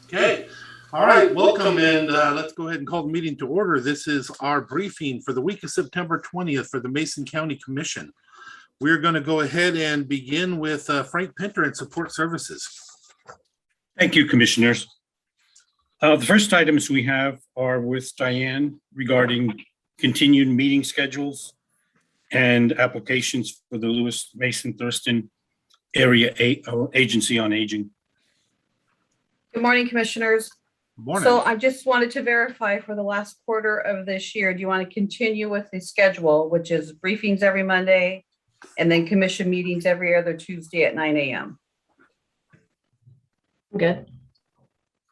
Okay. All right. Welcome. And let's go ahead and call the meeting to order. This is our briefing for the week of September 20th for the Mason County Commission. We're going to go ahead and begin with Frank Pinter and Support Services. Thank you, Commissioners. The first items we have are with Diane regarding continued meeting schedules and applications for the Lewis Mason Thurston Area Agency on Aging. Good morning, Commissioners. Morning. So I just wanted to verify for the last quarter of this year, do you want to continue with the schedule, which is briefings every Monday and then commission meetings every other Tuesday at 9 a.m.? Good.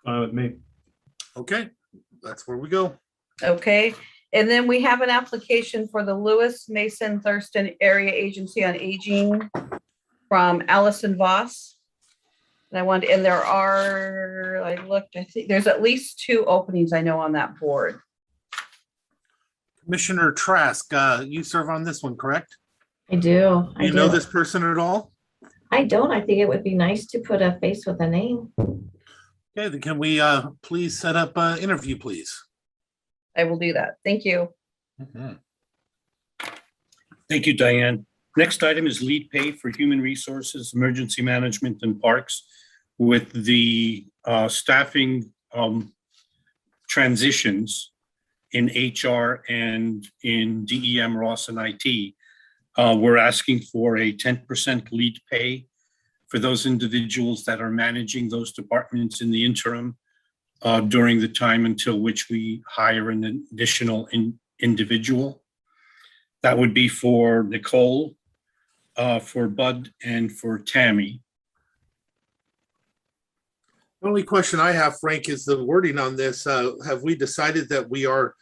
With me. Okay. That's where we go. Okay. And then we have an application for the Lewis Mason Thurston Area Agency on Aging from Allison Voss. And there are, I looked, I think there's at least 2 openings I know on that board. Commissioner Trask, you serve on this one, correct? I do. Do you know this person at all? I don't. I think it would be nice to put a face with a name. Okay, then can we please set up an interview, please? I will do that. Thank you. Mm-hmm. Thank you, Diane. Next item is lead pay for human resources, emergency management, and parks with the staffing transitions in HR and in DEM, Ross, and IT. We're asking for a 10% lead pay for those individuals that are managing those departments in the interim during the time until which we hire an additional individual. That would be for Nicole, for Bud, and for Tammy. The only question I have, Frank, is the wording on this. Have we decided that we are,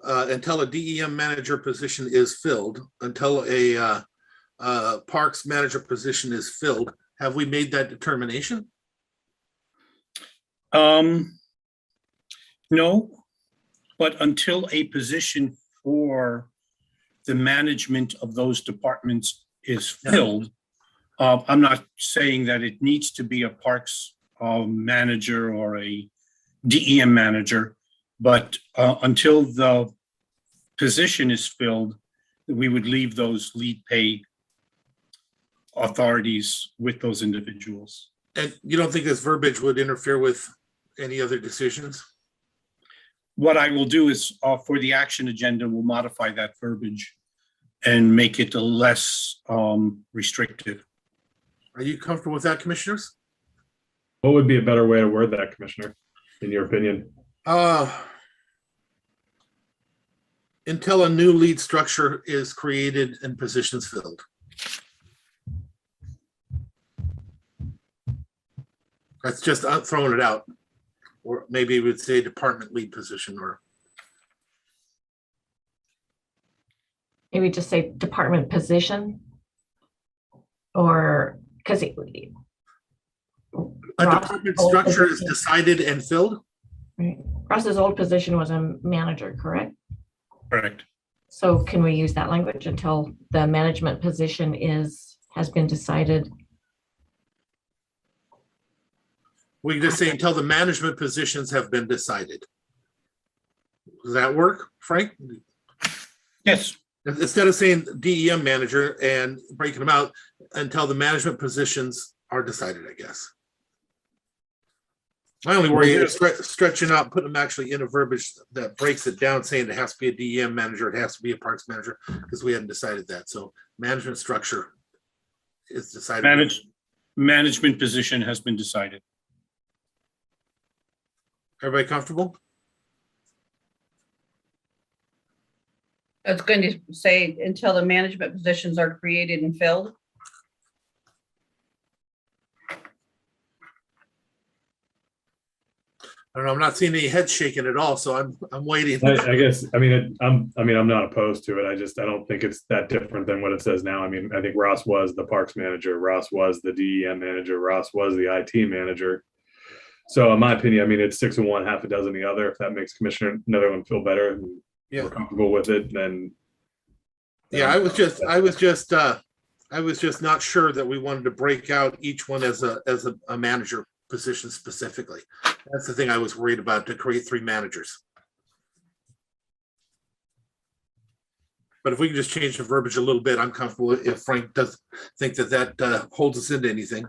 until a DEM manager position is filled, until a parks manager position is filled, have we made that determination? No, but until a position for the management of those departments is filled, I'm not saying that it needs to be a parks manager or a DEM manager, but until the position is filled, we would leave those lead pay authorities with those individuals. And you don't think this verbiage would interfere with any other decisions? What I will do is for the action agenda, we'll modify that verbiage and make it less restrictive. Are you comfortable with that, commissioners? What would be a better way to word that, Commissioner, in your opinion? Until a new lead structure is created and positions filled. That's just throwing it out. Or maybe it would say department lead position, or Maybe just say department position, or because a department structure is decided and filled. Right. Ross's old position was a manager, correct? Correct. So can we use that language until the management position has been decided? We can just say until the management positions have been decided. Does that work, Frank? Yes. Instead of saying DEM manager and breaking them out, until the management positions are decided, I guess. My only worry is stretching out, putting them actually in a verbiage that breaks it down, saying it has to be a DEM manager, it has to be a parks manager, because we hadn't decided that. So management structure is decided. Management position has been decided. Everybody comfortable? It's going to say until the management positions are created and filled. I don't know. I'm not seeing any heads shaking at all, so I'm waiting. I guess. I'm not opposed to it. I don't think it's that different than what it says now. I mean, I think Ross was the parks manager. Ross was the DEM manager. Ross was the IT manager. So in my opinion, I mean, it's 6 of one, half a dozen the other. If that makes Commissioner another one feel better and we're comfortable with it, then. Yeah, I was just not sure that we wanted to break out each one as a manager position specifically. That's the thing I was worried about, to create 3 managers. But if we can just change the verbiage a little bit, I'm comfortable if Frank does think that holds us into anything.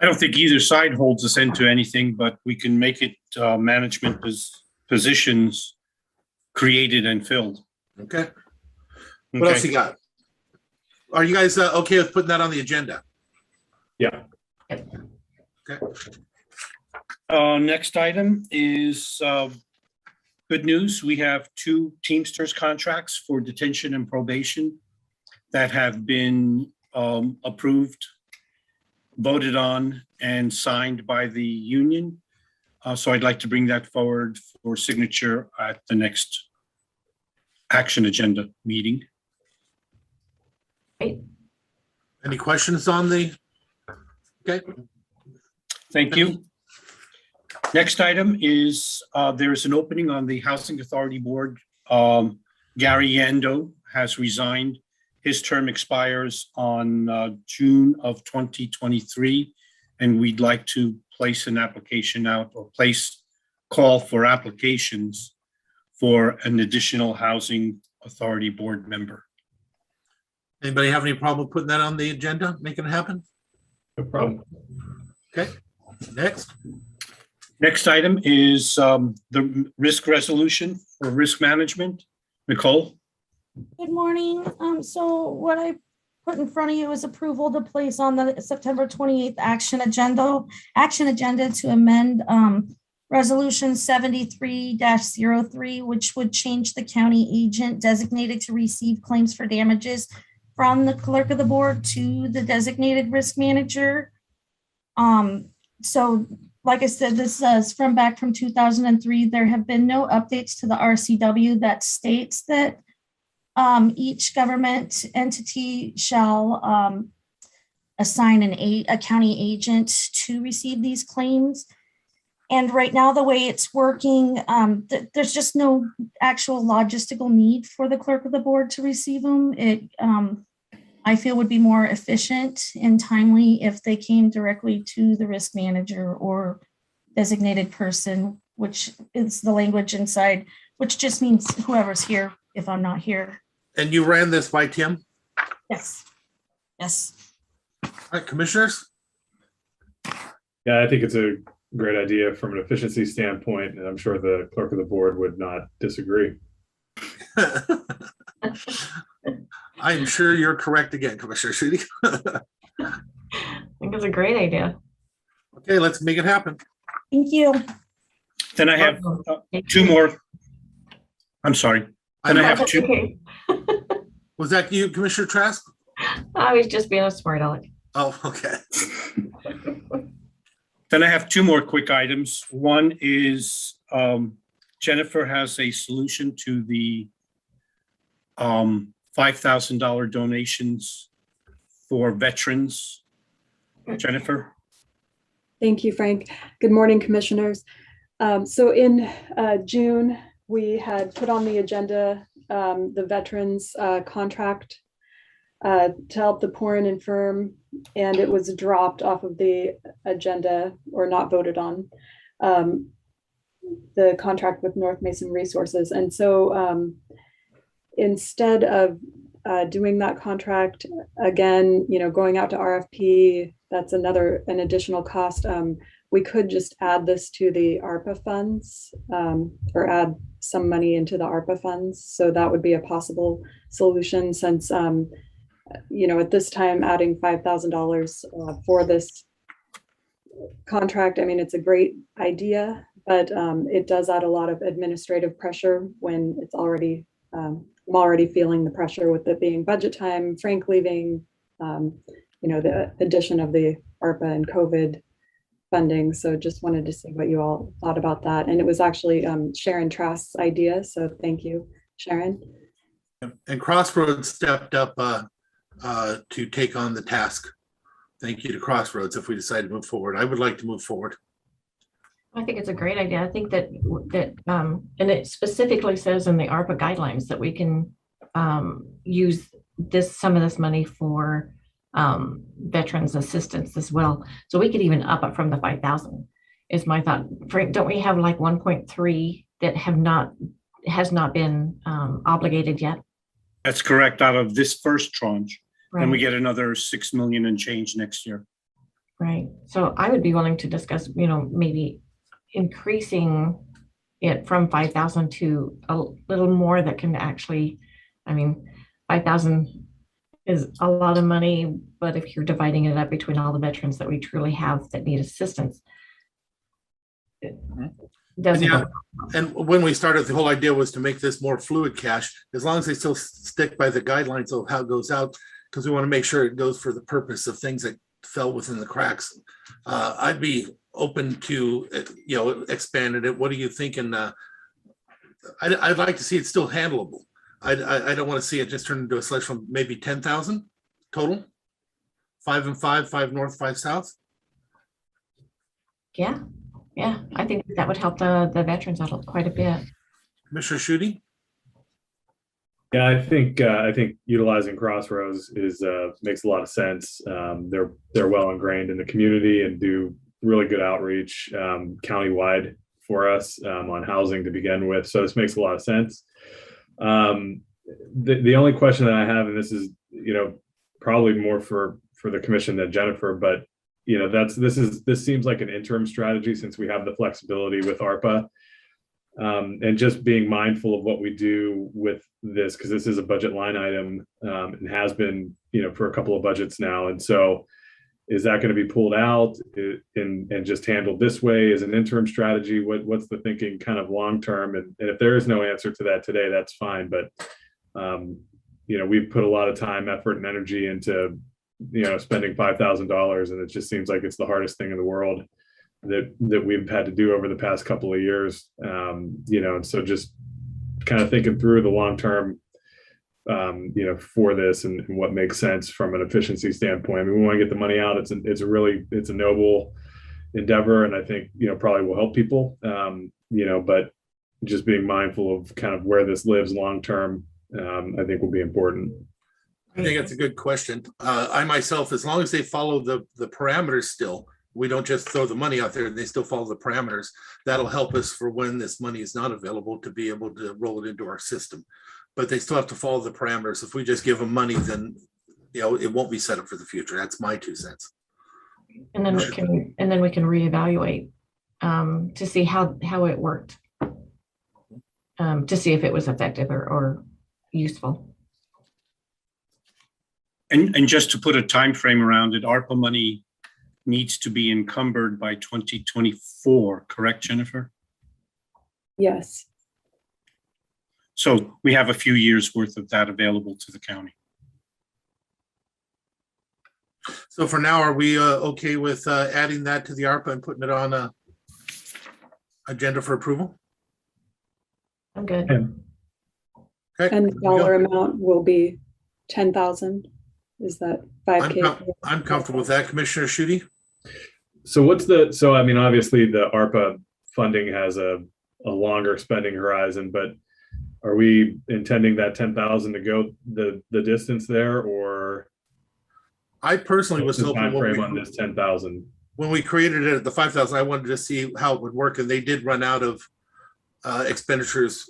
I don't think either side holds us into anything, but we can make it management positions created and filled. Okay. What else you got? Are you guys okay with putting that on the agenda? Yeah. Okay. Next item is good news. We have 2 Teamsters contracts for detention and probation that have been approved, voted on, and signed by the union. So I'd like to bring that forward for signature at the next action agenda meeting. Any questions on the? Okay. Thank you. Next item is there is an opening on the Housing Authority Board. Gary Yando has resigned. His term expires on June of 2023, and we'd like to place an application out, or call for applications for an additional Housing Authority Board member. Anybody have any problem putting that on the agenda, making it happen? No problem. Okay, next. Next item is the risk resolution for risk management. Nicole? Good morning. So what I put in front of you is approval to place on the September 28th action agenda to amend resolution 73-03, which would change the county agent designated to receive claims for damages from the clerk of the board to the designated risk manager. So like I said, this is from 2003. There have been no updates to the RCW that states that each government entity shall assign a county agent to receive these claims. And right now, the way it's working, there's just no actual logistical need for the clerk of the board to receive them. It, I feel, would be more efficient and timely if they came directly to the risk manager or designated person, which is the language inside, which just means whoever's here if I'm not here. And you ran this by Tim? Yes. Yes. All right, commissioners? Yeah, I think it's a great idea from an efficiency standpoint, and I'm sure the clerk of the board would not disagree. I'm sure you're correct again, Commissioner Shooty. I think it's a great idea. Okay, let's make it happen. Thank you. Then I have 2 more. I'm sorry. Then I have 2. Okay. Was that you, Commissioner Trask? I was just being a smart aleck. Oh, okay. Then I have 2 more quick items. One is Jennifer has a solution to the $5,000 donations for veterans. Jennifer? Thank you, Frank. Good morning, commissioners. So in June, we had put on the agenda the veterans contract to help the poor and infirm, and it was dropped off of the agenda or not voted on, the contract with North Mason Resources. And so instead of doing that contract again, going out to RFP, that's an additional cost. We could just add this to the ARPA funds, or add some money into the ARPA funds. So that would be a possible solution, since at this time, adding $5,000 for this contract, I mean, it's a great idea, but it does add a lot of administrative pressure when it's already, I'm already feeling the pressure with it being budget time, Frank leaving, the addition of the ARPA and COVID funding. So just wanted to see what you all thought about that. And it was actually Sharon Trask's idea. So thank you, Sharon. And Crossroads stepped up to take on the task. Thank you to Crossroads if we decide to move forward. I would like to move forward. I think it's a great idea. I think that and it specifically says in the ARPA guidelines that we can use some of this money for veterans assistance as well. So we could even up it from the 5,000 is my thought. Frank, don't we have like 1.3 that has not been obligated yet? That's correct. Out of this first tranche, and we Right, get another 6 million and change next year. right. So I would be willing to discuss, maybe increasing it from 5,000 to a little more that can actually, 5,000 is a lot of money, but if you're dividing it up between all the veterans that we truly have that need assistance, it doesn't. Yeah. And when we started, the whole idea was to make this more fluid cash, as long as they still stick by the guidelines of how it goes out, because we want to make sure it goes for the purpose of things that fell within the cracks. I'd be open to, expanding it. What are you thinking? I'd like to see it still handleable. I don't want to see it just turn into a slush from maybe 10,000 total. 5 and 5, 5 north, 5 south. Yeah, I think that would help the veterans out quite a bit. Commissioner Schutte? Yeah, I think utilizing Crossroads makes a lot of sense. They're well ingrained in the community and do really good outreach countywide for us on housing to begin with. So this makes a lot of sense. The only question that I have, and this is probably more for the commission than Jennifer, but this seems like an interim strategy since we have the flexibility with ARPA. And just being mindful of what we do with this, because this is a budget line item and has been, for a couple of budgets now. And so is that going to be pulled out and just handled this way as an interim strategy? What's the thinking kind of long term? And if there is no answer to that today, that's fine. But, we've put a lot of time, effort, and energy into, spending $5,000. And it just seems like it's the hardest thing in the world that we've had to do over the past couple of years. And so just kind of thinking through the long term, for this and what makes sense from an efficiency standpoint. We want to get the money out. It's a noble endeavor, and I think probably will help people. But just being mindful of kind of where this lives long term, I think will be important. I think that's a good question. I myself, as long as they follow the parameters still, we don't just throw the money out there and they still follow the parameters. That'll help us for when this money is not available to be able to roll it into our system. But they still have to follow the parameters. If we just give them money, then it won't be set up for the future. That's my 2 cents. And then we can reevaluate to see how it worked, to see if it was effective or useful. And just to put a time frame around it, ARPA money needs to be encumbered by 2024, correct, Jennifer? Yes. So we have a few years worth of that available to the county. So for now, are we okay with adding that to the ARPA and putting it on a agenda for approval? I'm good. Okay. And the dollar amount will be 10,000. Is that 5K? I'm comfortable with that. Commissioner Schutte? So obviously the ARPA funding has a longer spending horizon, but are we intending that 10,000 to go the distance there, or I personally was the hoping time frame on this 10,000? When we created it at the 5,000, I wanted to see how it would work, and they did run out of expenditures,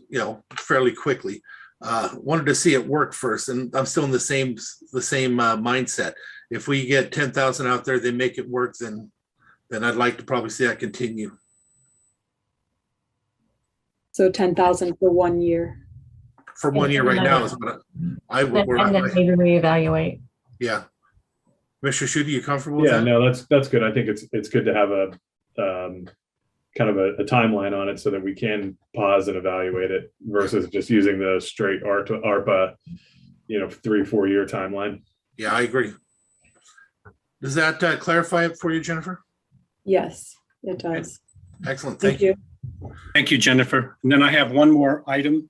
fairly quickly. Wanted to see it work first, and I'm still in the same mindset. If we get 10,000 out there, they make it work, then I'd like to probably see that continue. So 10,000 for 1 year. For 1 year right now is what I would. And then maybe reevaluate. Yeah. Mr. Schutte, you comfortable with Yeah, that? no, that's good. I think it's good to have a kind of a timeline on it so that we can pause and evaluate it versus just using the straight ARPA, 3-4 year timeline. Yeah, I agree. Does that clarify it for you, Jennifer? Yes, it does. Excellent. Thank you. Thank you, Jennifer. And then I have one more item.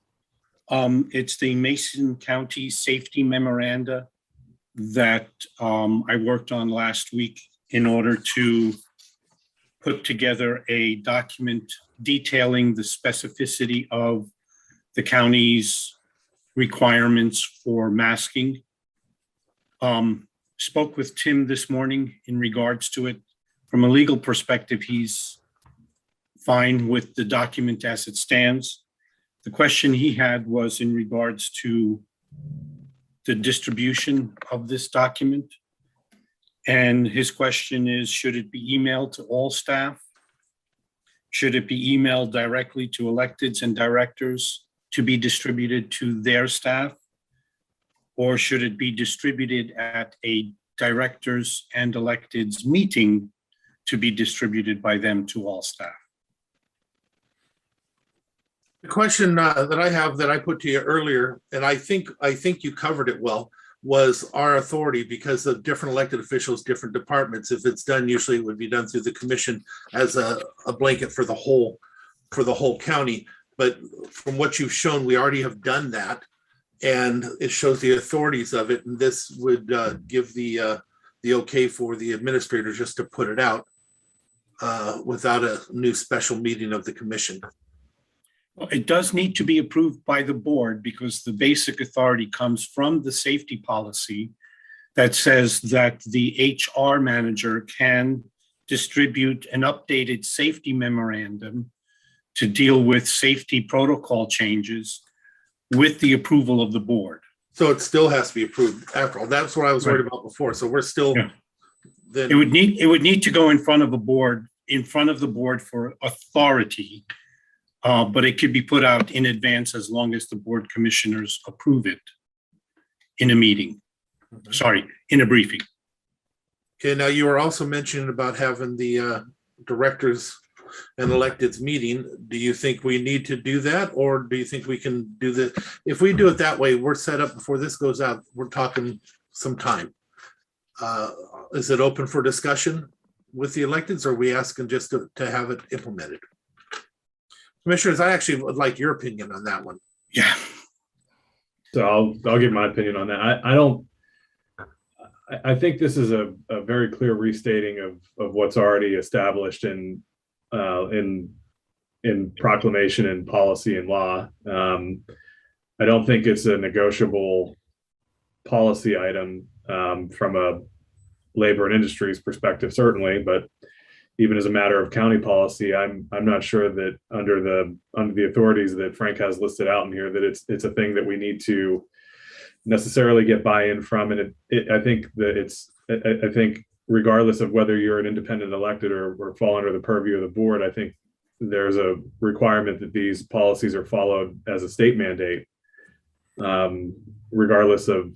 It's the Mason County Safety Memoranda that I worked on last week in order to put together a document detailing the specificity of the county's requirements for masking. spoke with Tim this morning in regards to it. From a legal perspective, he's fine with the document as it stands. The question he had was in regards to the distribution of this document. And his question is, should it be emailed to all staff? Should it be emailed directly to electeds and directors to be distributed to their staff? Or should it be distributed at a directors and electeds meeting to be distributed by them to all staff? The question that I have that I put to you earlier, and I think you covered it well, was our authority, because of different elected officials, different departments. If it's done, usually it would be done through the commission as a blanket for the whole county. But from what you've shown, we already have done that, and it shows the authorities of it. And this would give the okay for the administrator just to put it out without a new special meeting of the commission. Well, it does need to be approved by the board because the basic authority comes from the safety policy that says that the HR manager can distribute an updated safety memorandum to deal with safety protocol changes with the approval of the board. So it still has to be approved after all. That's what I was worried about before. So we're still, Yeah. then It would need to go in front of the board for authority. But it could be put out in advance as long as the board commissioners approve it in a meeting. Sorry, in a briefing. Okay, now you were also mentioning about having the directors and electeds meeting. Do you think we need to do that, or do you think we can do that? If we do it that way, we're set up before this goes out, we're talking some time. Is it open for discussion with the electeds, or are we asking just to have it implemented? Commissioners, I actually would like your opinion on that one. Yeah. So I'll give my opinion on that. I think this is a very clear restating of what's already established in proclamation and policy and law. I don't think it's a negotiable policy item from a labor and industries perspective, certainly, but even as a matter of county policy, I'm not sure that under the authorities that Frank has listed out in here, that it's a thing that we need to necessarily get buy-in from. And I think regardless of whether you're an independent elected or fall under the purview of the board, I think there's a requirement that these policies are followed as a state mandate, regardless of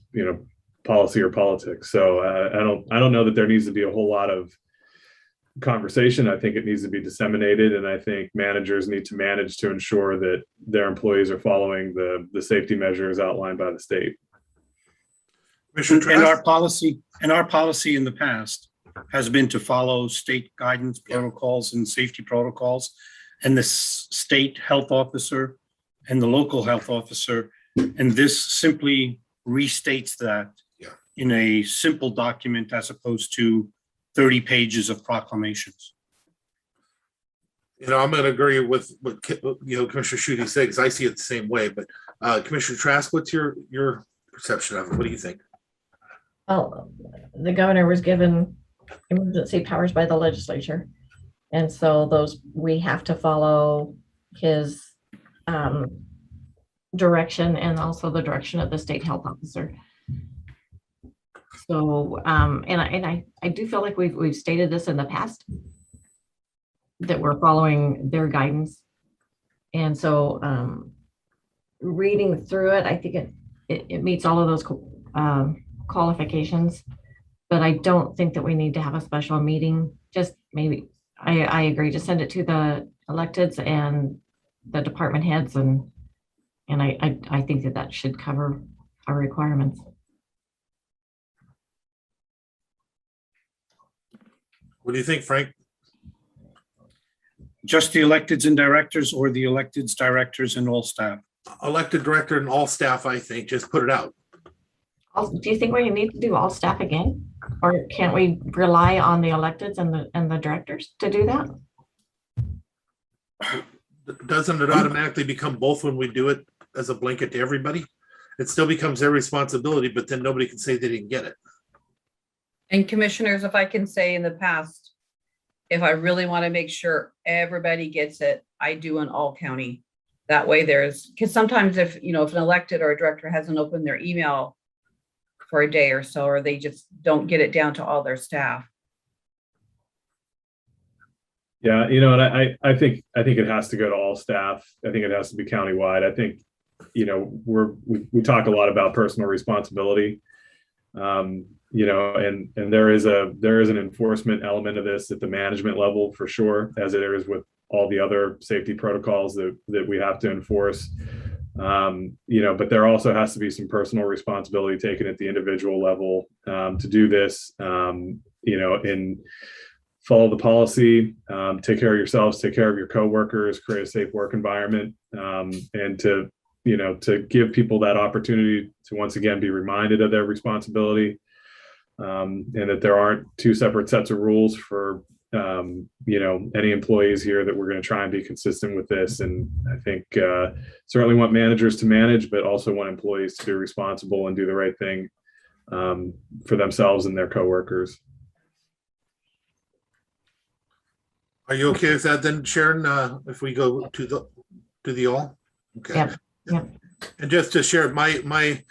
policy or politics. So I don't know that there needs to be a whole lot of conversation. I think it needs to be disseminated, and I think managers need to manage to ensure that their employees are following the safety measures outlined by the state. And our policy in the past has been to follow state guidance protocols and safety protocols, and the state health officer and the local health officer. And this simply restates that in a simple document as opposed to 30 pages of proclamations. I'm going to agree with what Commissioner Schutte said, because I see it the same way. But Commissioner Trask, what's your perception of it? What do you think? Well, the governor was given emergency powers by the legislature. And so we have to follow his direction and also the direction of the state health officer. So, and I do feel like we've stated this in the past, that we're following their guidance. And so reading through it, I think it meets all of those qualifications, but I don't think that we need to have a special meeting. Just maybe, I agree, just send it to the electeds and the department heads, and I think that should cover our requirements. What do you think, Frank? Just the electeds and directors, or the electeds, directors, and all staff? Elected director and all staff, I think. Just put it out. Do you think we need to do all staff again? Or can't we rely on the electeds and the directors to do that? Doesn't it automatically become both when we do it as a blanket to everybody? It still becomes their responsibility, but then nobody can say they didn't get it. And commissioners, if I can say in the past, if I really want to make sure everybody gets it, I do an all county. That way because sometimes if an elected or a director hasn't opened their email for a day or so, or they just don't get it down to all their staff. Yeah, and I think it has to go to all staff. I think it has to be countywide. I think, we talk a lot about personal responsibility. And there is an enforcement element of this at the management level for sure, as it is with all the other safety protocols that we have to enforce. But there also has to be some personal responsibility taken at the individual level to do this, and follow the policy, take care of yourselves, take care of your coworkers, create a safe work environment, and to give people that opportunity to once again be reminded of their responsibility, and that there aren't two separate sets of rules for any employees here, that we're going to try and be consistent with this. And I think certainly want managers to manage, but also want employees to be responsible and do the right thing for themselves and their coworkers. Are you okay with that then, Sharon? If we go to the all? Okay. Yep. Yep. And just to share my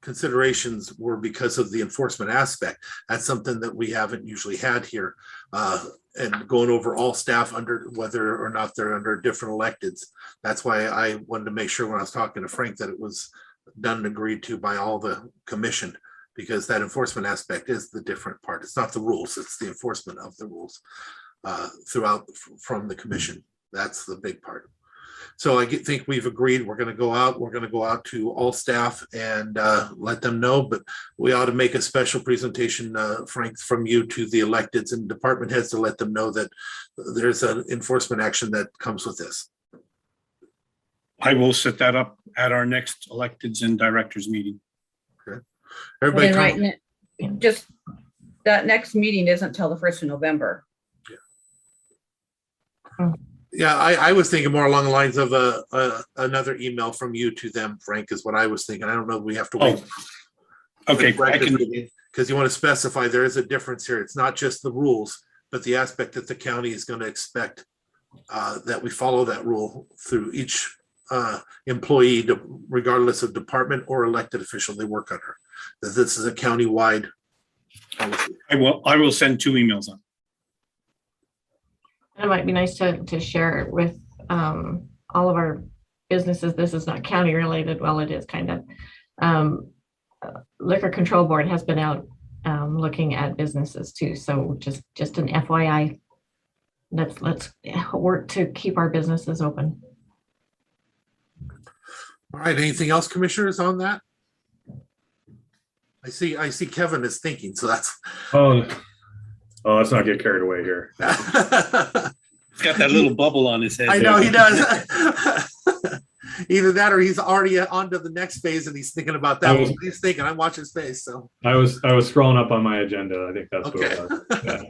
considerations were because of the enforcement aspect. That's something that we haven't usually had here, and going over all staff under whether or not they're under different electeds. That's why I wanted to make sure when I was talking to Frank that it was done and agreed to by all the commission, because that enforcement aspect is the different part. It's not the rules, it's the enforcement of the rules throughout from the commission. That's the big part. So I think we've agreed we're going to go out to all staff and let them know, but we ought to make a special presentation, Frank, from you to the electeds and department heads to let them know that there's an enforcement action that comes with this. I will set that up at our next electeds and directors meeting. Okay. Everybody, And right now, just that next meeting isn't till the 1st of November. Yeah, I was thinking more along the lines of another email from you to them, Frank, is what I was thinking. I don't know if we have to wait. Okay, I can. Because you want to specify there is a difference here. It's not just the rules, but the aspect that the county is going to expect that we follow that rule through each employee, regardless of department or elected official they work under. That this is a county-wide policy. I will send 2 emails on. It might be nice to share it with all of our businesses. This is not county related. Well, it is kind of. Liquor Control Board has been out looking at businesses too. So just an FYI, let's work to keep our businesses open. All right, anything else, commissioners, on that? I see Kevin is thinking, so that's. Oh, let's not get carried away here. He's got that little bubble on his head. I know he does. Either that or he's already on to the next phase and he's thinking about that. He's thinking, I'm watching his face. So I was scrolling up on my agenda. I think that's okay. what it was. Yeah.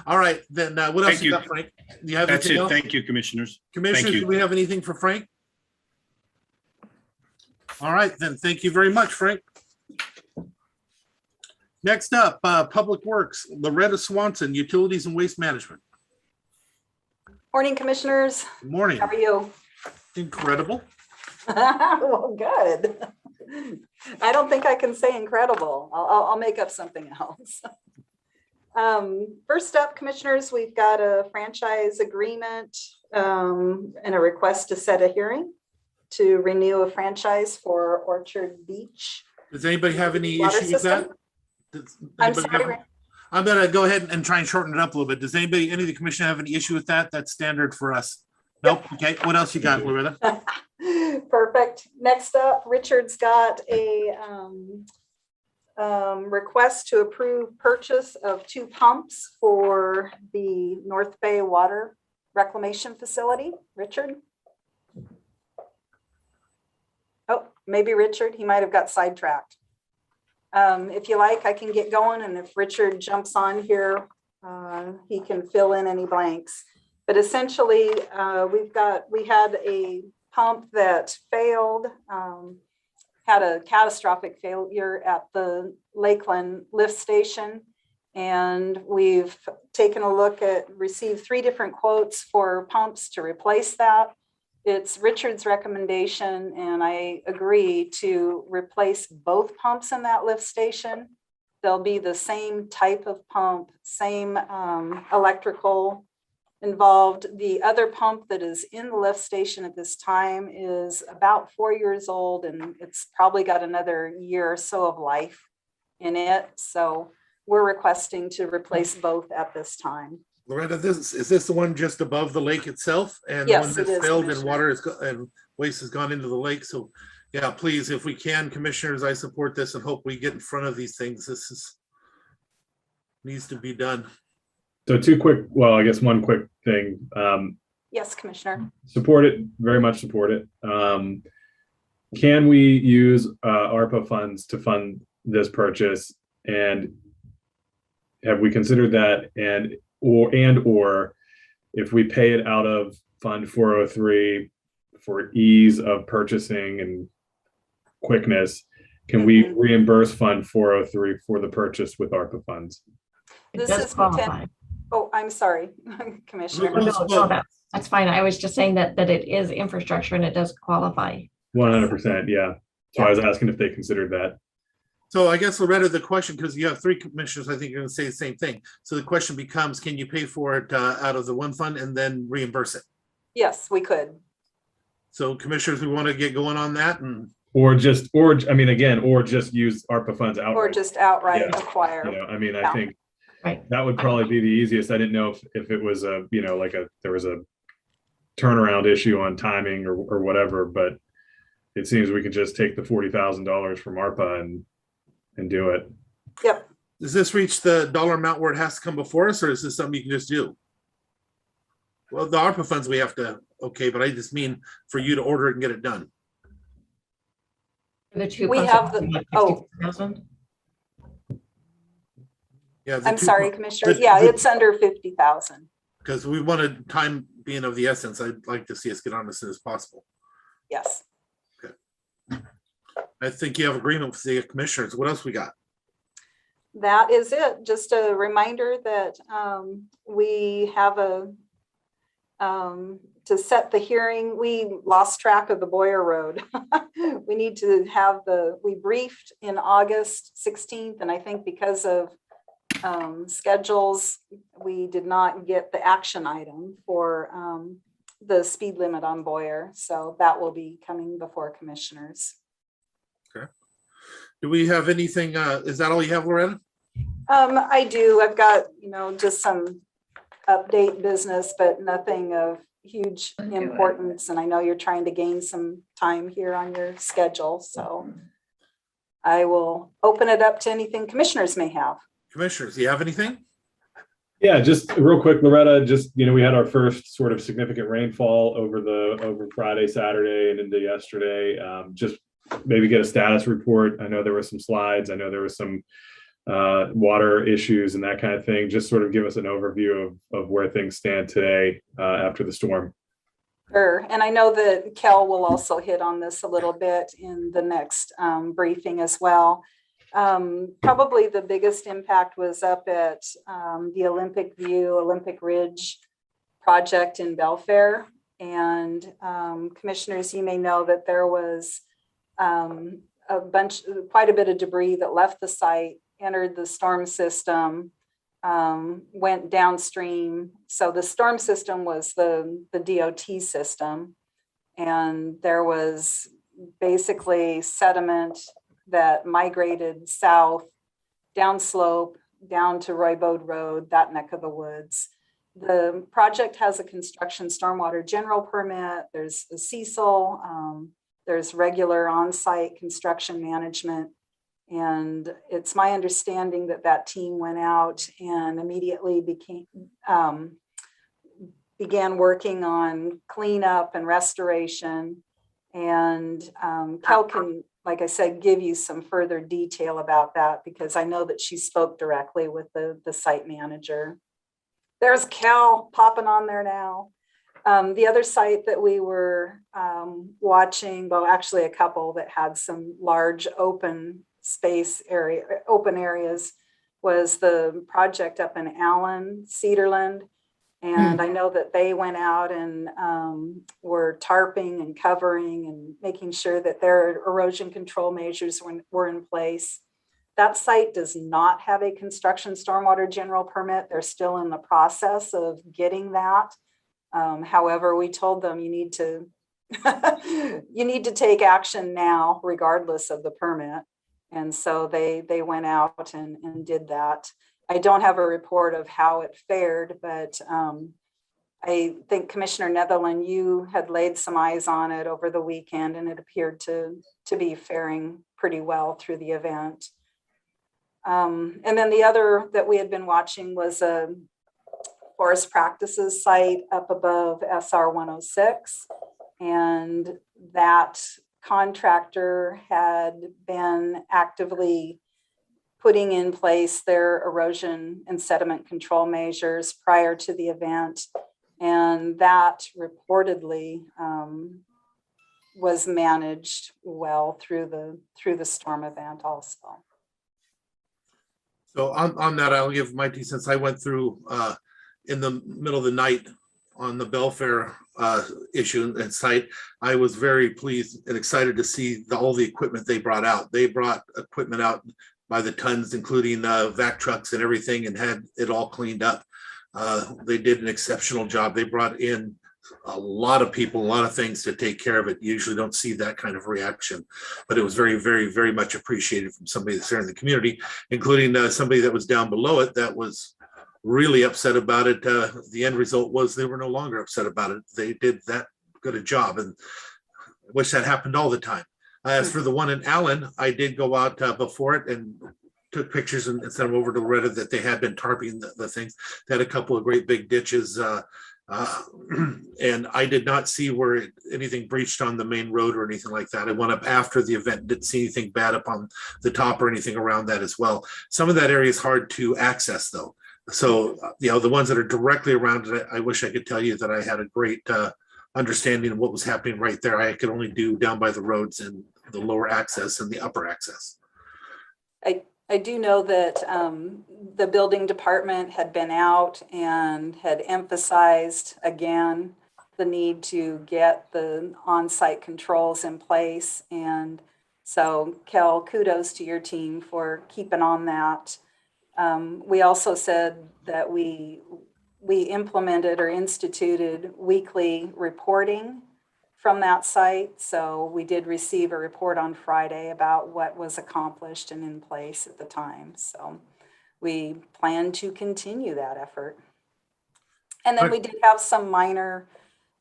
All right, then what else you got, Frank? Do you have That's anything it. else? Thank you, commissioners. Commissioners, Thank you. do we have anything for Frank? All right, then. Thank you very much, Frank. Next up, Public Works, Loretta Swanson, Utilities and Waste Management. Morning, commissioners. Good morning. How are you? Incredible. Well, good. I don't think I can say incredible. I'll make up something else. First up, commissioners, we've got a franchise agreement and a request to set a hearing to renew a franchise for Orchard Beach. Does anybody have any Water issue with that? system. I'm Anybody sorry. have- I'm gonna go ahead and try and shorten it up a little bit. Does any of the commission have any issue with that? That's standard for us. Nope. Okay. What else you got, Loretta? Perfect. Next up, Richard's got a request to approve purchase of 2 pumps for the North Bay Water Reclamation Facility. Richard? Oh, maybe Richard. He might have got sidetracked. If you like, I can get going, and if Richard jumps on here, he can fill in any blanks. But essentially, we had a pump that failed had a catastrophic failure at the Lakeland lift station. And we've taken a look at, received 3 different quotes for pumps to replace that. It's Richard's recommendation, and I agree, to replace both pumps in that lift station. They'll be the same type of pump, same electrical involved. The other pump that is in the lift station at this time is about 4 years old, and it's probably got another year or so of life in it. So we're requesting to replace both at this time. Loretta, is this the one just above the lake itself? And Yes, the one it that's is, filled and Commissioner. water and waste has gone into the lake? So yeah, please, if we can, commissioners, I support this and hope we get in front of these things. This needs to be done. So I guess one quick thing. Yes, Commissioner. Support it, very much support it. Can we use ARPA funds to fund this purchase? And have we considered that? And or if we pay it out of Fund 403 for ease of purchasing and quickness, can we reimburse Fund 403 for the purchase with ARPA funds? It This does is qualify. Oh, I'm sorry, Commissioner. No, that's fine. I was just saying that it is infrastructure and it does qualify. 100%, yeah. So I was asking if they considered that. So I guess, Loretta, the question, because you have 3 commissioners, I think you're going to say the same thing. So the question becomes, can you pay for it out of the one fund and then reimburse it? Yes, we could. So commissioners, we want to get going on that. And Or just use ARPA funds outright. Or just outright Yeah. acquire. You know, I mean, I Yeah. think Right. that would probably be the easiest. I didn't know if it was there was a turnaround issue on timing or whatever, but it seems we could just take the $40,000 from ARPA and do it. Yep. does this reach the dollar amount where it has to come before us, or is this something you can just do? Well, the ARPA funds we have to, okay, but I just mean for you to order it and get it done. The 2 We pumps have are the- like oh. 60,000. Yeah. I'm sorry, Commissioner. Yeah, it's under 50,000. Because we wanted, time being of the essence, I'd like to see us get on as soon as possible. Yes. I think you have agreement with the commissioners. What else we got? That is it. Just a reminder that we have to set the hearing. We lost track of the Boyer Road. We need to have we briefed in August 16th, and I think because of schedules, we did not get the action item for the speed limit on Boyer. So that will be coming before commissioners. Okay. Do we have anything, is that all you have, Loretta? I do. I've got, just some update business, but nothing of huge importance. And I know you're trying to gain some time here on your schedule. So I will open it up to anything commissioners may have. Commissioners, do you have anything? Yeah, just real quick, Loretta, we had our first sort of significant rainfall over Friday, Saturday, and into yesterday. Just maybe get a status report. I know there were some slides. I know there was some water issues and that kind of thing. Just sort of give us an overview of where things stand today after the storm. Sure. And I know that Kel will also hit on this a little bit in the next briefing as well. Probably the biggest impact was up at the Olympic Ridge project in Belfair. And commissioners, you may know that there was quite a bit of debris that left the site, entered the storm system, went downstream. So the storm system was the DOT system. And there was basically sediment that migrated south, downslope, down to Roybode Road, that neck of the woods. The project has a construction stormwater general permit. There's a Cecil. There's regular on-site construction management. And it's my understanding that team went out and immediately began working on cleanup and restoration. And Kel can, like I said, give you some further detail about that because I know that she spoke directly with the site manager. There's Kel popping on there now. The other site that we were watching, well, actually a couple that had some large open areas, was the project up in Allen, Cedarland. And I know that they went out and were tarping and covering and making sure that their erosion control measures were in place. That site does not have a construction stormwater general permit. They're still in the process of getting that. However, we told them you need to take action now, regardless of the permit. And so they went out and did that. I don't have a report of how it fared, but I think Commissioner Netherland, you had laid some eyes on it over the weekend, and it appeared to be faring pretty well through the event. And then the other that we had been watching was a forest practices site up above SR 106. And that contractor had been actively putting in place their erosion and sediment control measures prior to the event. And that reportedly was managed well through the storm event also. So on that, I'll give my 2 cents. I went through in the middle of the night on the Belfair issue and site. I was very pleased and excited to see all the equipment they brought out. They brought equipment out by the tons, including vac trucks and everything, and had it all cleaned up. They did an exceptional job. They brought in a lot of people, a lot of things to take care of it. You usually don't see that kind of reaction, but it was very, very, very much appreciated from somebody that's there in the community, including somebody that was down below it that was really upset about it. The end result was they were no longer upset about it. They did that good a job, and I wish that happened all the time. As for the one in Allen, I did go out before it and took pictures and sent them over to Loretta that they had been tarping the things. They had a couple of great big ditches, and I did not see where anything breached on the main road or anything like that. I went up after the event, didn't see anything bad up on the top or anything around that as well. Some of that area is hard to access though. So, the ones that are directly around it, I wish I could tell you that I had a great understanding of what was happening right there. I could only do down by the roads and the lower access and the upper access. I do know that the building department had been out and had emphasized again the need to get the on-site controls in place. And so, Kel, kudos to your team for keeping on that. We also said that we implemented or instituted weekly reporting from that site. So we did receive a report on Friday about what was accomplished and in place at the time. So we plan to continue that effort. And then we did have some minor,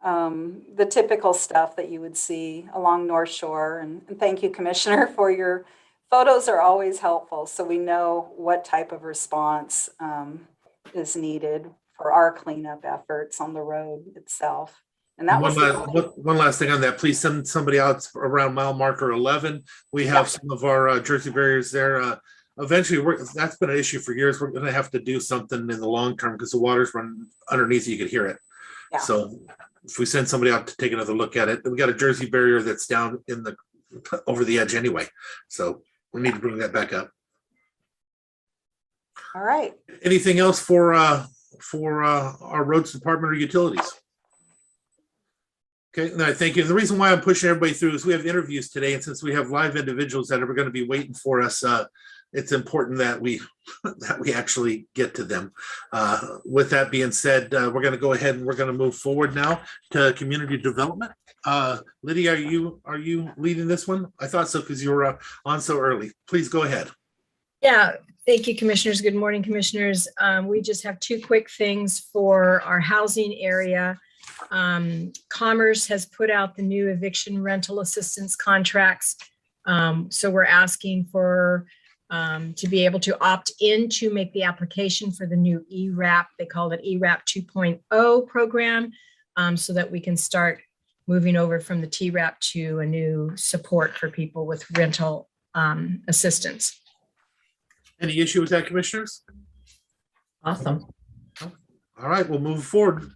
the typical stuff that you would see along North Shore. And thank you, Commissioner, for your photos are always helpful. So we know what type of response is needed for our cleanup efforts on the road itself. And that was one last thing on that. Please send somebody out around mile marker 11. We have some of our Jersey barriers there. Eventually, that's been an issue for years. We're going to have to do something in the long term because the water's running underneath. You could hear it. Yeah. So if we send somebody out to take another look at it, we got a Jersey barrier that's down in the over the edge anyway. So we need to bring that back up. All right. Anything else for our roads department or utilities? Okay, no, thank you. The reason why I'm pushing everybody through is we have interviews today, and since we have live individuals that are going to be waiting for us, it's important that we actually get to them. With that being said, we're going to go ahead and we're going to move forward now to community development. Lydia, are you leading this one? I thought so because you were on so early. Please go ahead. Yeah, thank you, commissioners. Good morning, commissioners. We just have two quick things for our housing area. Commerce has put out the new eviction rental assistance contracts. So we're asking for to be able to opt in to make the application for the new ERAP. They call it ERAP 2.0 program, so that we can start moving over from the TRAP to a new support for people with rental assistance. Any issue with that, commissioners? Awesome. All right, we'll move forward.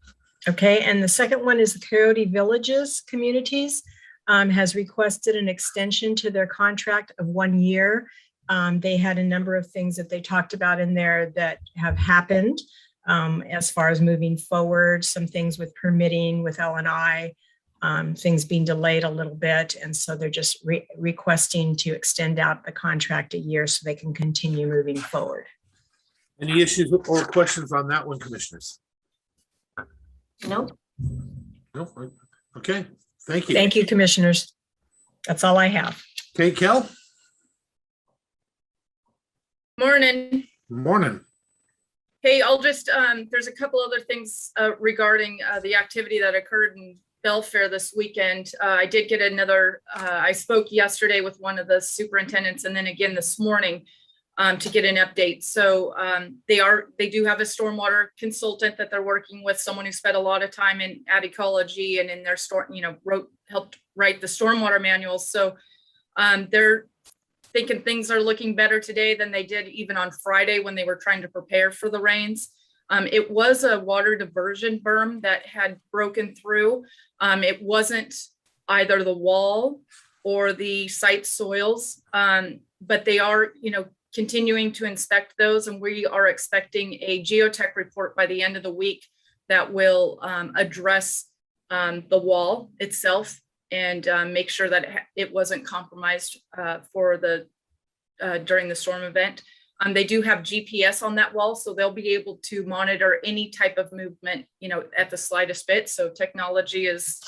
Okay, and the second one is the Coyote Villages Communities has requested an extension to their contract of 1 year. They had a number of things that they talked about in there that have happened as far as moving forward, some things with permitting with L&I, things being delayed a little bit. And so they're just requesting to extend out the contract a year so they can continue moving forward. Any issues or questions on that one, commissioners? Nope. No? Okay, thank you. Thank you, commissioners. That's all I have. Okay, Kel? Morning. Morning. Hey, I'll just, there's a couple other things regarding the activity that occurred in Belfair this weekend. I did get another, I spoke yesterday with one of the superintendents and then again this morning to get an update. So they do have a stormwater consultant that they're working with, someone who spent a lot of time in ad ecology and in their helped write the stormwater manuals. So they're thinking things are looking better today than they did even on Friday when they were trying to prepare for the rains. It was a water diversion berm that had broken through. It wasn't either the wall or the site soils, but they are, continuing to inspect those, and we are expecting a geotech report by the end of the week that will address the wall itself and make sure that it wasn't compromised for during the storm event. They do have GPS on that wall, so they'll be able to monitor any type of movement, at the slightest bit. So technology is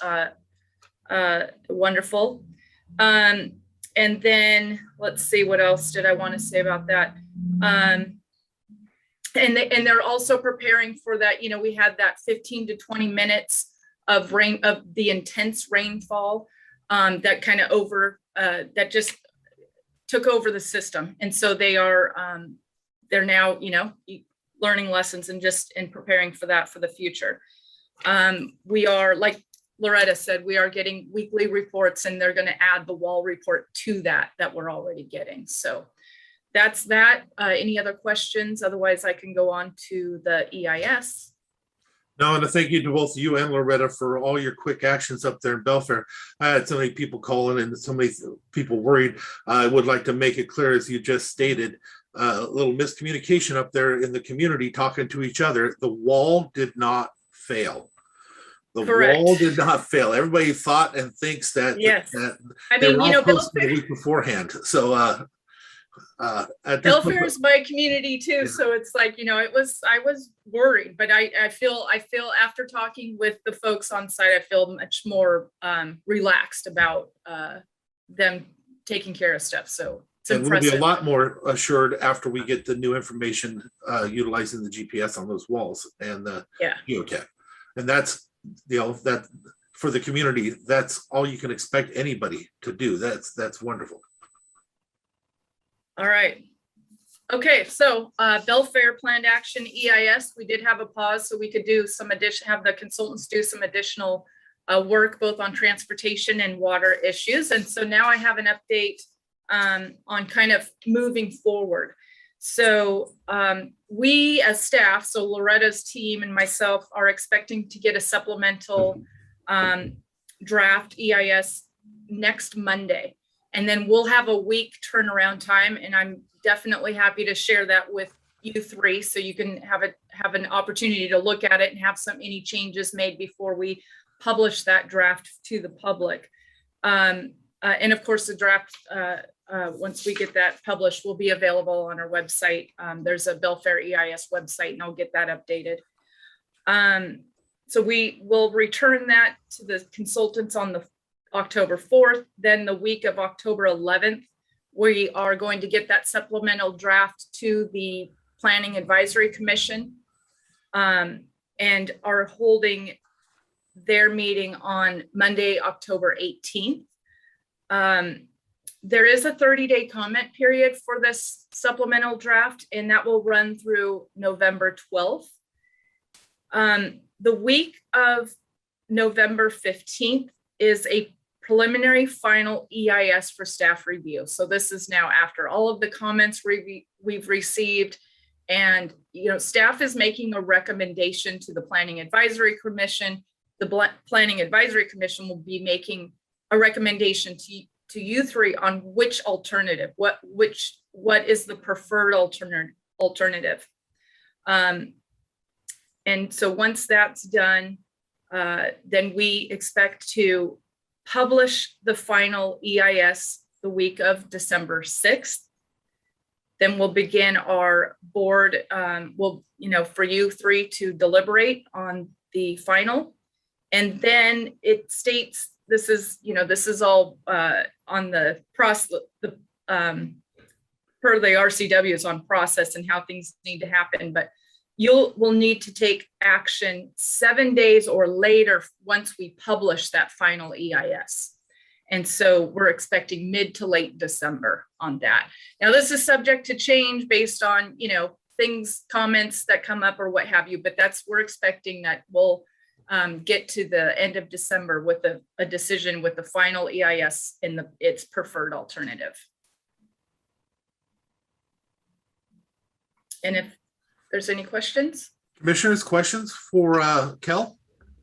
wonderful. And then let's see, what else did I want to say about that? And they're also preparing for that. We had that 15 to 20 minutes of rain, of the intense rainfall that kind of that just took over the system. And so they are, they're now, learning lessons and preparing for that for the future. We are, like Loretta said, we are getting weekly reports, and they're going to add the wall report to that we're already getting. So that's that. Any other questions? Otherwise, I can go on to the EIS. No, and a thank you to both you and Loretta for all your quick actions up there in Belfair. I had so many people calling and so many people worried. I would like to make it clear, as you just stated, a little miscommunication up there in the community talking to each other. The wall did not fail. The Correct. wall did not fail. Everybody thought and thinks that, Yes. that I they mean, were all posted the Belfair, week beforehand. So at this Belfair is my community too. Yeah. So it's like, I was worried, but I feel after talking with the folks on site, I feel much more relaxed about them taking care of stuff. So it's and we'll be impressive. a lot more assured after we get the new information utilizing the GPS on those walls and the geotech. And that's, that for the community, that's all you can expect anybody to do. That's wonderful. All right. Okay, so Belfair planned action EIS, we did have a pause so we could do some have the consultants do some additional work both on transportation and water issues. And so now I have an update on kind of moving forward. So we as staff, so Loretta's team and myself, are expecting to get a supplemental draft EIS next Monday. And then we'll have a week turnaround time, and I'm definitely happy to share that with you three so you can have an opportunity to look at it and have any changes made before we publish that draft to the public. And of course, the draft, once we get that published, will be available on our website. There's a Belfair EIS website, and I'll get that updated. So we will return that to the consultants on the October 4th. Then the week of October 11th, we are going to get that supplemental draft to the Planning Advisory Commission and are holding their meeting on Monday, October 18th. There is a 30-day comment period for this supplemental draft, and that will run through November 12th. The week of November 15th is a preliminary final EIS for staff review. So this is now after all of the comments we've received And, staff is making a recommendation to the Planning Advisory Commission. The Planning Advisory Commission will be making a recommendation to you three on which alternative, what is the preferred alternative. And so once that's done, then we expect to publish the final EIS the week of December 6th. Then we'll begin our board, for you three to deliberate on the final. And then it states, this is all on the process, per the RCW is on process and how things need to happen, but will need to take action 7 days or later once we publish that final EIS. And so we're expecting mid to late December on that. Now, this is subject to change based on, comments that come up or what have you, but we're expecting that we'll get to the end of December with a decision with the final EIS in its preferred alternative. And if there's any questions? Commissioners, questions for Kel?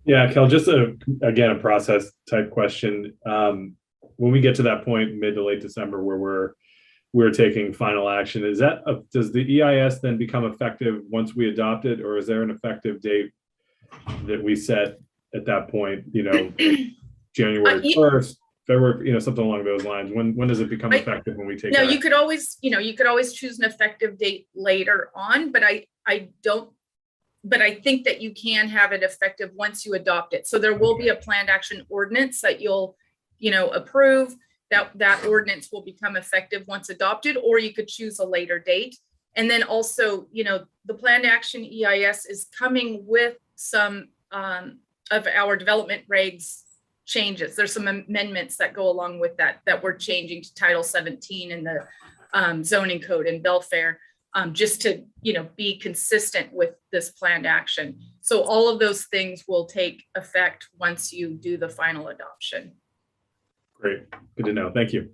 Yeah, Kel, just again, a process type question. When we get to that point, mid to late December, where we're taking final action, does the EIS then become effective once we adopt it, or is there an effective date that we set at that point? January 1st, February, something along those lines. When does it become effective when we take? No, you could always choose an effective date later on, but I think that you can have it effective once you adopt it. So there will be a planned action ordinance that you'll, approve. That ordinance will become effective once adopted, or you could choose a later date. And then also, the planned action EIS is coming with some of our development regs changes. There's some amendments that go along with that we're changing to Title 17 in the zoning code and Belfair. Just to, be consistent with this planned action. So all of those things will take effect once you do the final adoption. Great. Good to know. Thank you.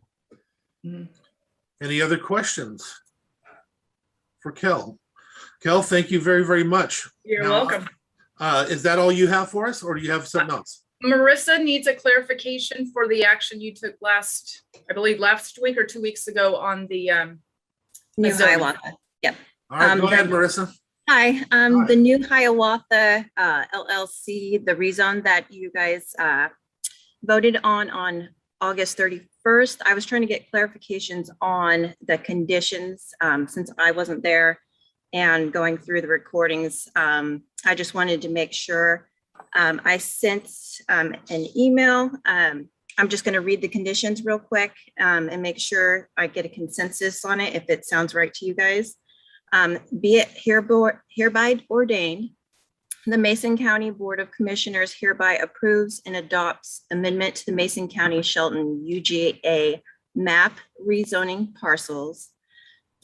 Mm-hmm. Any other questions for Kel? Kel, thank you very, very much. You're welcome. Is that all you have for us, or do you have something else? Marissa needs a clarification for the action you took last week or 2 weeks ago on the New zoning. Hiawatha. Yep. All right, go ahead, Marissa. Hi, Hi. the New Hiawatha LLC, the rezone that you guys voted on August 31st. I was trying to get clarifications on the conditions since I wasn't there and going through the recordings. I just wanted to make sure. I sent an email. I'm just going to read the conditions real quick and make sure I get a consensus on it if it sounds right to you guys. Be it hereby ordained, the Mason County Board of Commissioners hereby approves and adopts amendment to the Mason County Shelton UGA map rezoning parcels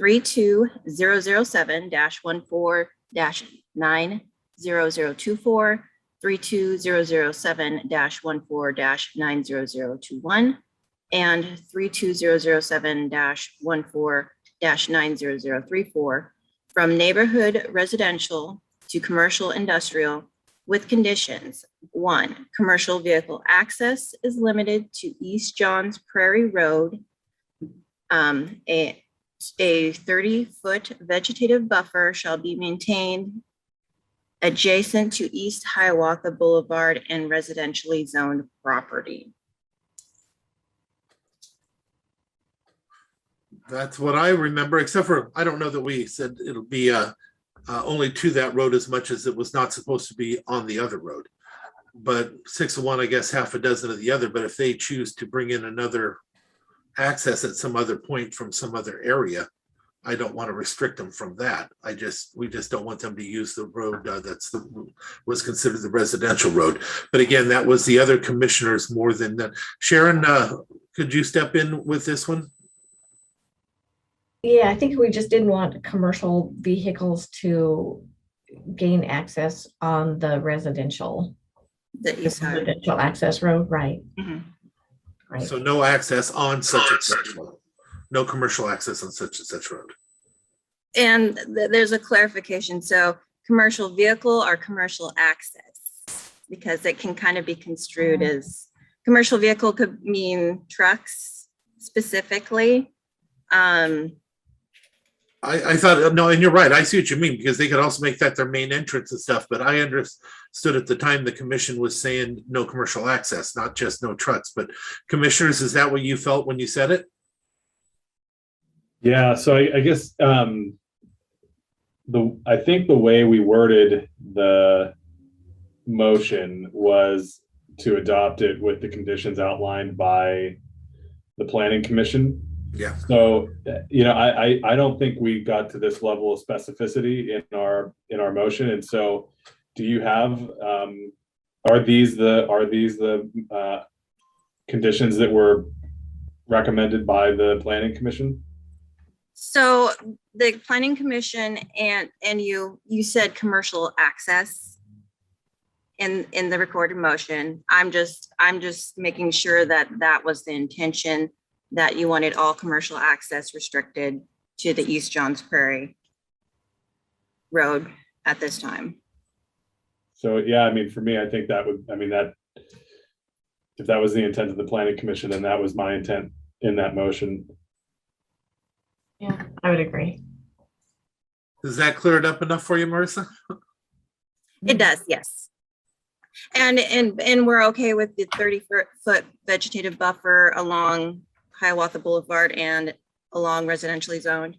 32007-14-900024, 32007-14-90021, and 32007-14-90034 from neighborhood residential to commercial industrial with conditions. 1, commercial vehicle access is limited to East Johns Prairie Road. A 30-foot vegetative buffer shall be maintained adjacent to East Hiawatha Boulevard and residentially zoned property. That's what I remember, except for, I don't know that we said it'll be only to that road as much as it was not supposed to be on the other road. But 6 of one, I guess half a dozen of the other. But if they choose to bring in another access at some other point from some other area, I don't want to restrict them from that. We just don't want them to use the road was considered the residential road. But again, that was the other commissioners more than that. Sharon, could you step in with this one? Yeah, I think we just didn't want commercial vehicles to gain access on the residential access road, right? Mhm. Right. So no access on such and such road. No commercial access on such and such road. And there's a clarification. So commercial vehicle or commercial access, because it can kind of be construed as commercial vehicle could mean trucks specifically. I thought, no, and you're right. I see what you mean, because they could also make that their main entrance and stuff, but I understood at the time the commission was saying no commercial access, not just no trucks, but commissioners, is that what you felt when you said it? Yeah, so I guess I think the way we worded the motion was to adopt it with the conditions outlined by the planning commission. Yeah. So, you know, I don't think we got to this level of specificity in our motion. And so do you have, are these the conditions that were recommended by the planning commission? So the planning commission and you said commercial access in the recorded motion. I'm just making sure that was the intention, that you wanted all commercial access restricted to the East Johns Prairie Road at this time. So, yeah, I mean, for me, I think that would, I mean, that if that was the intent of the planning commission, then that was my intent in that motion. Yeah, I would agree. Does that clear it up enough for you, Marissa? It does, yes. And we're okay with the 30-foot vegetative buffer along Hiawatha Boulevard and along residentially zoned,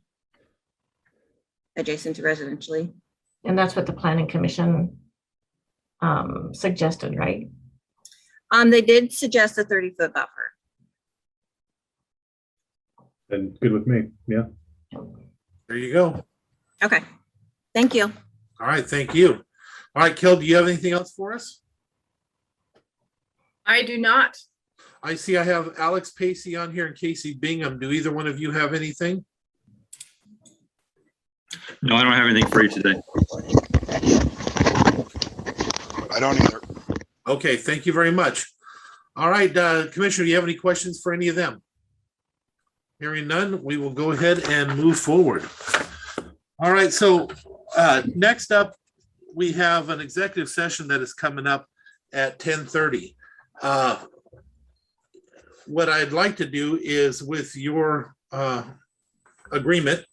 adjacent to residentially. And that's what the planning commission suggested, right? They did suggest a 30-foot buffer. And good with me, yeah. There you go. Okay, thank you. All right, thank you. All right, Kel, do you have anything else for us? I do not. I see I have Alex Pacey on here and Casey Bingham. Do either one of you have anything? No, I don't have anything for you today. I don't either. Okay, thank you very much. All right, Commissioner, do you have any questions for any of them? Hearing none, we will go ahead and move forward. All right, so next up, we have an executive session that is coming up at 10:30. What I'd like to do is, with your agreement,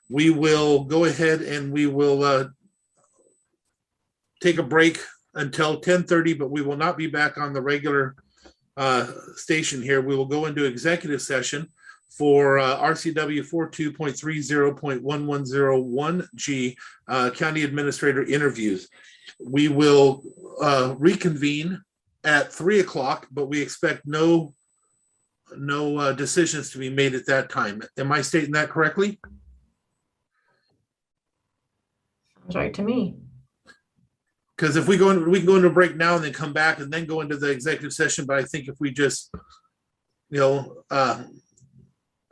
we will go ahead and we will take a break until 10:30, but we will not be back on the regular station here. We will go into executive session for RCW 42.30.1101G, County Administrator interviews. We will reconvene at 3 o'clock, but we expect no decisions to be made at that time. Am I stating that correctly? Sounds right to me. Because if we can go into a break now and then come back and then go into the executive session. But I think if we just,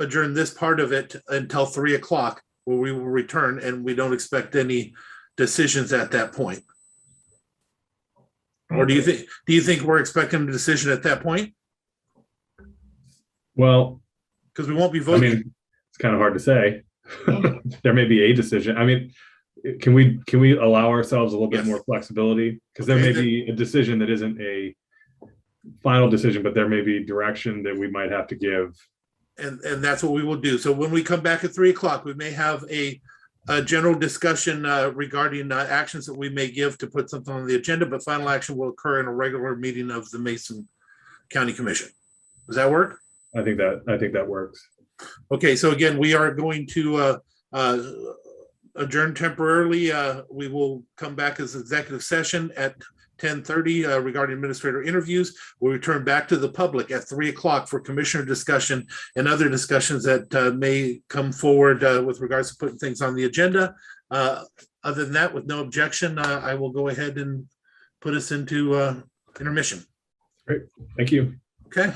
adjourn this part of it until 3 o'clock, where we will return, and we don't expect any decisions at that point. Or do you think we're expecting a decision at that point? Well, because we won't be voting. I mean, it's kind of hard to say. There may be a decision. I mean, can we allow ourselves a little bit more flexibility? Because there may be a decision that isn't a final decision, but there may be direction that we might have to give. And that's what we will do. So when we come back at 3 o'clock, we may have a general discussion regarding actions that we may give to put something on the agenda, but final action will occur in a regular meeting of the Mason County Commission. Does that work? I think that works. Okay, so again, we are going to adjourn temporarily. We will come back as executive session at 10:30 regarding administrator interviews. We'll return back to the public at 3 o'clock for commissioner discussion and other discussions that may come forward with regards to putting things on the agenda. Other than that, with no objection, I will go ahead and put us into intermission. Great, thank you. Okay.